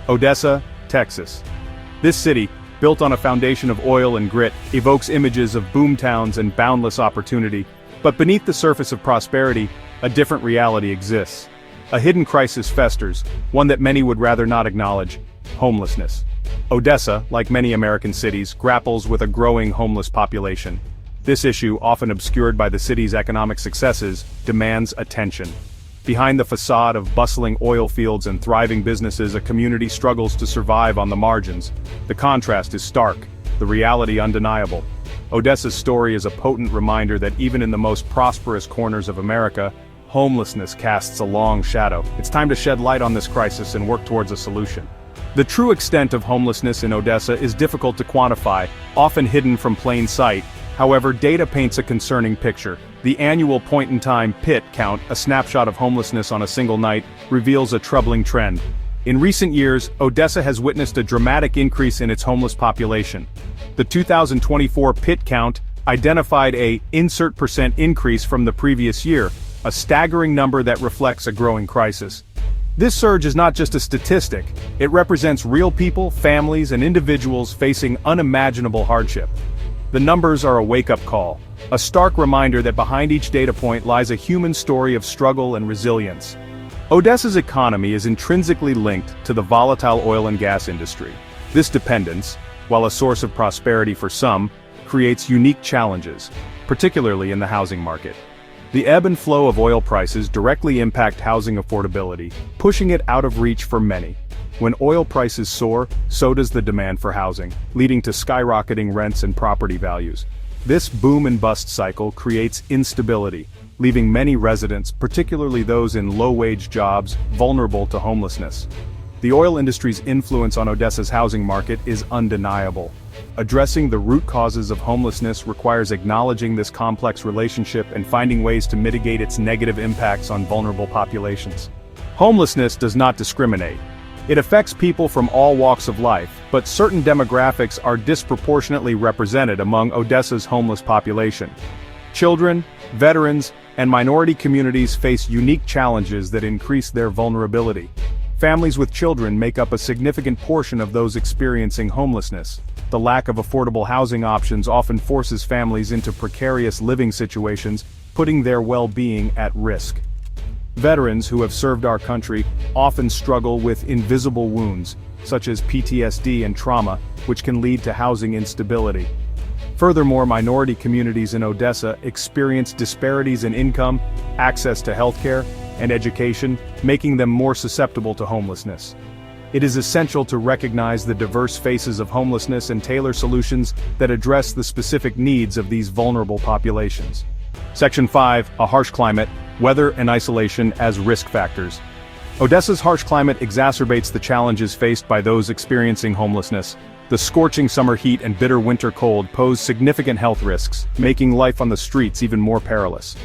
Odessa, Texas. This city, built on a foundation of oil and grit, evokes images of boomtowns and boundless opportunity. But beneath the surface of prosperity, a different reality exists. A hidden crisis festers, one that many would rather not acknowledge: homelessness. Odessa, like many American cities, grapples with a growing homeless population. This issue, often obscured by the city's economic successes, demands attention. Behind the facade of bustling oil fields and thriving businesses, a community struggles to survive on the margins. The contrast is stark, the reality undeniable. Odessa's story is a potent reminder that even in the most prosperous corners of America, homelessness casts a long shadow. It's time to shed light on this crisis and work towards a solution. The true extent of homelessness in Odessa is difficult to quantify, often hidden from plain sight. However, data paints a concerning picture. The annual point-in-time PIT count, a snapshot of homelessness on a single night, reveals a troubling trend. In recent years, Odessa has witnessed a dramatic increase in its homeless population. The 2024 PIT count identified a % increase from the previous year, a staggering number that reflects a growing crisis. This surge is not just a statistic, it represents real people, families, and individuals facing unimaginable hardship. The numbers are a wake-up call, a stark reminder that behind each data point lies a human story of struggle and resilience. Odessa's economy is intrinsically linked to the volatile oil and gas industry. This dependence, while a source of prosperity for some, creates unique challenges, particularly in the housing market. The ebb and flow of oil prices directly impact housing affordability, pushing it out of reach for many. When oil prices soar, so does the demand for housing, leading to skyrocketing rents and property values. This boom and bust cycle creates instability, leaving many residents, particularly those in low-wage jobs, vulnerable to homelessness. The oil industry's influence on Odessa's housing market is undeniable. Addressing the root causes of homelessness requires acknowledging this complex relationship and finding ways to mitigate its negative impacts on vulnerable populations. Homelessness does not discriminate. It affects people from all walks of life, but certain demographics are disproportionately represented among Odessa's homeless population. Children, veterans, and minority communities face unique challenges that increase their vulnerability. Families with children make up a significant portion of those experiencing homelessness. The lack of affordable housing options often forces families into precarious living situations, putting their well-being at risk. Veterans who have served our country often struggle with invisible wounds, such as PTSD and trauma, which can lead to housing instability. Furthermore, minority communities in Odessa experience disparities in income, access to healthcare, and education, making them more susceptible to homelessness. It is essential to recognize the diverse faces of homelessness and tailor solutions that address the specific needs of these vulnerable populations. Section 5, a harsh climate, weather and isolation as risk factors. Odessa's harsh climate exacerbates the challenges faced by those experiencing homelessness. The scorching summer heat and bitter winter cold pose significant health risks, making life on the streets even more perilous.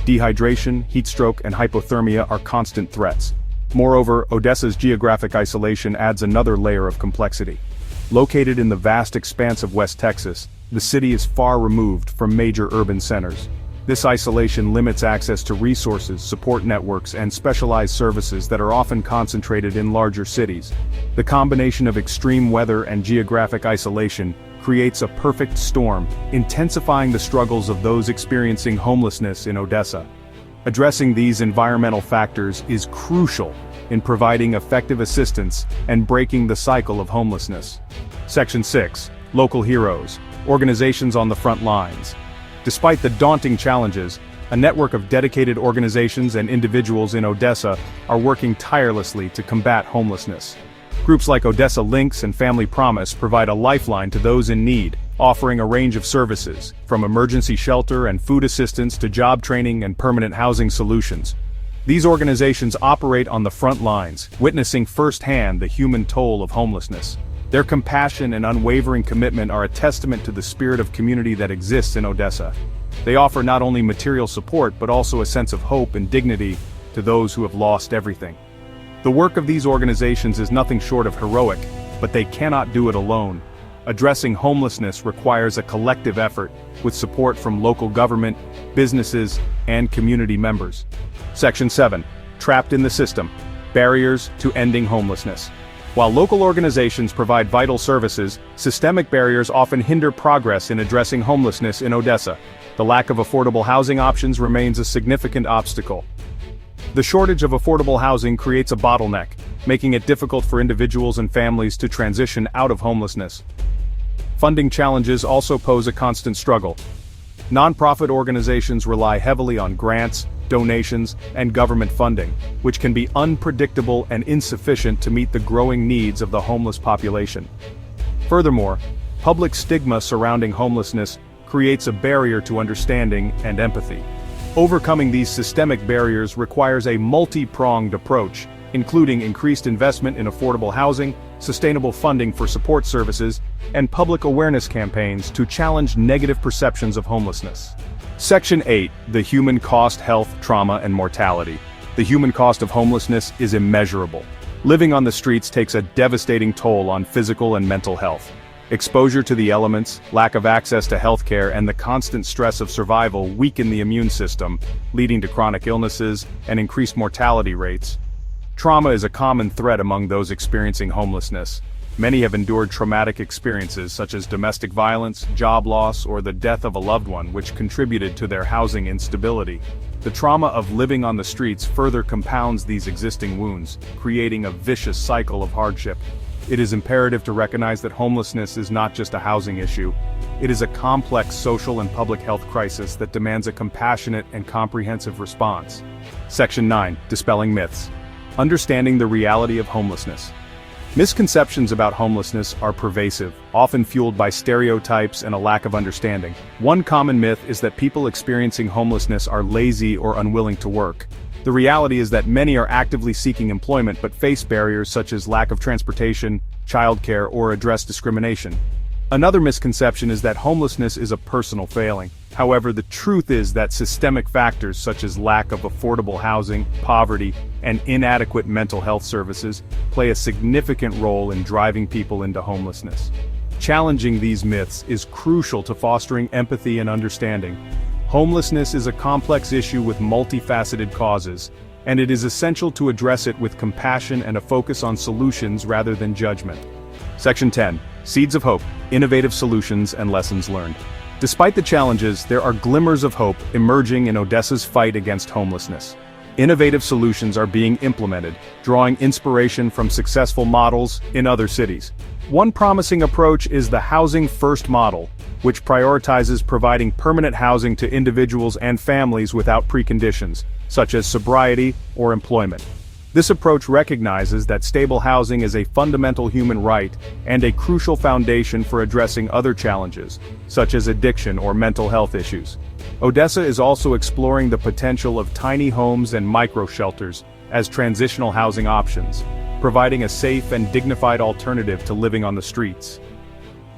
Dehydration, heatstroke, and hypothermia are constant threats. Moreover, Odessa's geographic isolation adds another layer of complexity. Located in the vast expanse of West Texas, the city is far removed from major urban centers. This isolation limits access to resources, support networks, and specialized services that are often concentrated in larger cities. The combination of extreme weather and geographic isolation creates a perfect storm, intensifying the struggles of those experiencing homelessness in Odessa. Addressing these environmental factors is crucial in providing effective assistance and breaking the cycle of homelessness. Section 6, Local Heroes, Organizations on the Front Lines. Despite the daunting challenges, a network of dedicated organizations and individuals in Odessa are working tirelessly to combat homelessness. Groups like Odessa Links and Family Promise provide a lifeline to those in need, offering a range of services, from emergency shelter and food assistance to job training and permanent housing solutions. These organizations operate on the front lines, witnessing firsthand the human toll of homelessness. Their compassion and unwavering commitment are a testament to the spirit of community that exists in Odessa. They offer not only material support but also a sense of hope and dignity to those who have lost everything. The work of these organizations is nothing short of heroic, but they cannot do it alone. Addressing homelessness requires a collective effort, with support from local government, businesses, and community members. Section 7, Trapped in the System, Barriers to Ending Homelessness. While local organizations provide vital services, systemic barriers often hinder progress in addressing homelessness in Odessa. The lack of affordable housing options remains a significant obstacle. The shortage of affordable housing creates a bottleneck, making it difficult for individuals and families to transition out of homelessness. Funding challenges also pose a constant struggle. Nonprofit organizations rely heavily on grants, donations, and government funding, which can be unpredictable and insufficient to meet the growing needs of the homeless population. Furthermore, public stigma surrounding homelessness creates a barrier to understanding and empathy. Overcoming these systemic barriers requires a multi-pronged approach, including increased investment in affordable housing, sustainable funding for support services, and public awareness campaigns to challenge negative perceptions of homelessness. Section 8. The human cost, health, trauma, and mortality. The human cost of homelessness is immeasurable. Living on the streets takes a devastating toll on physical and mental health. Exposure to the elements, lack of access to healthcare, and the constant stress of survival weaken the immune system, leading to chronic illnesses and increased mortality rates. Trauma is a common threat among those experiencing homelessness. Many have endured traumatic experiences such as domestic violence, job loss, or the death of a loved one, which contributed to their housing instability. The trauma of living on the streets further compounds these existing wounds, creating a vicious cycle of hardship. It is imperative to recognize that homelessness is not just a housing issue. It is a complex social and public health crisis that demands a compassionate and comprehensive response. Section 9. Dispelling myths. Understanding the reality of homelessness. Misconceptions about homelessness are pervasive, often fueled by stereotypes and a lack of understanding. One common myth is that people experiencing homelessness are lazy or unwilling to work. The reality is that many are actively seeking employment but face barriers such as lack of transportation, childcare, or address discrimination. Another misconception is that homelessness is a personal failing. However, the truth is that systemic factors such as lack of affordable housing, poverty, and inadequate mental health services play a significant role in driving people into homelessness. Challenging these myths is crucial to fostering empathy and understanding. Homelessness is a complex issue with multifaceted causes, and it is essential to address it with compassion and a focus on solutions rather than judgment. Section 10. Seeds of Hope, Innovative Solutions and Lessons Learned. Despite the challenges, there are glimmers of hope emerging in Odessa's fight against homelessness. Innovative solutions are being implemented, drawing inspiration from successful models in other cities. One promising approach is the Housing First model, which prioritizes providing permanent housing to individuals and families without preconditions, such as sobriety or employment. This approach recognizes that stable housing is a fundamental human right and a crucial foundation for addressing other challenges, such as addiction or mental health issues. Odessa is also exploring the potential of tiny homes and micro-shelters as transitional housing options, providing a safe and dignified alternative to living on the streets.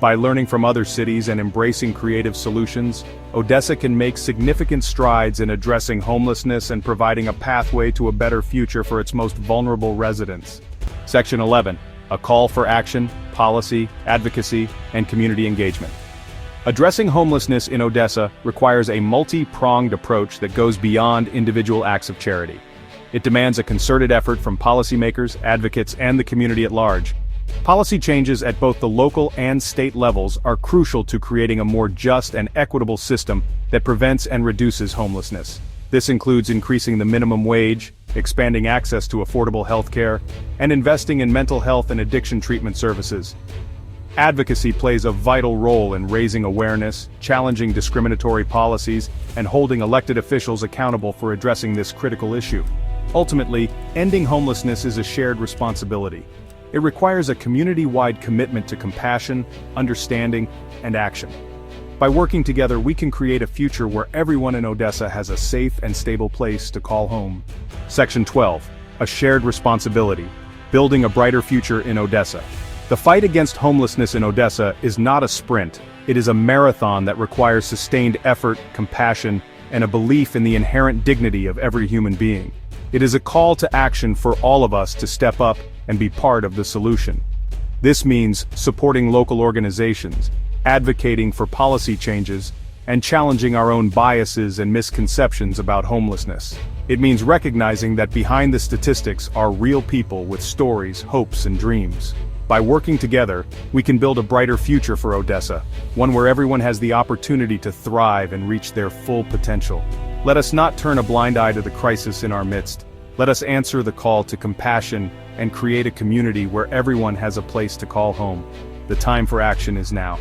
By learning from other cities and embracing creative solutions, Odessa can make significant strides in addressing homelessness and providing a pathway to a better future for its most vulnerable residents. Section 11. A call for action, policy, advocacy, and community engagement. Addressing homelessness in Odessa requires a multi-pronged approach that goes beyond individual acts of charity. It demands a concerted effort from policymakers, advocates, and the community at large. Policy changes at both the local and state levels are crucial to creating a more just and equitable system that prevents and reduces homelessness. This includes increasing the minimum wage, expanding access to affordable health care, and investing in mental health and addiction treatment services. Advocacy plays a vital role in raising awareness, challenging discriminatory policies, and holding elected officials accountable for addressing this critical issue. Ultimately, ending homelessness is a shared responsibility. It requires a community-wide commitment to compassion, understanding, and action. By working together, we can create a future where everyone in Odessa has a safe and stable place to call home. Section 12. A shared responsibility. Building a brighter future in Odessa. The fight against homelessness in Odessa is not a sprint. It is a marathon that requires sustained effort, compassion, and a belief in the inherent dignity of every human being. It is a call to action for all of us to step up and be part of the solution. This means supporting local organizations, advocating for policy changes, and challenging our own biases and misconceptions about homelessness. It means recognizing that behind the statistics are real people with stories, hopes, and dreams. By working together, we can build a brighter future for Odessa, one where everyone has the opportunity to thrive and reach their full potential. Let us not turn a blind eye to the crisis in our midst. Let us answer the call to compassion and create a community where everyone has a place to call home. The time for action is now.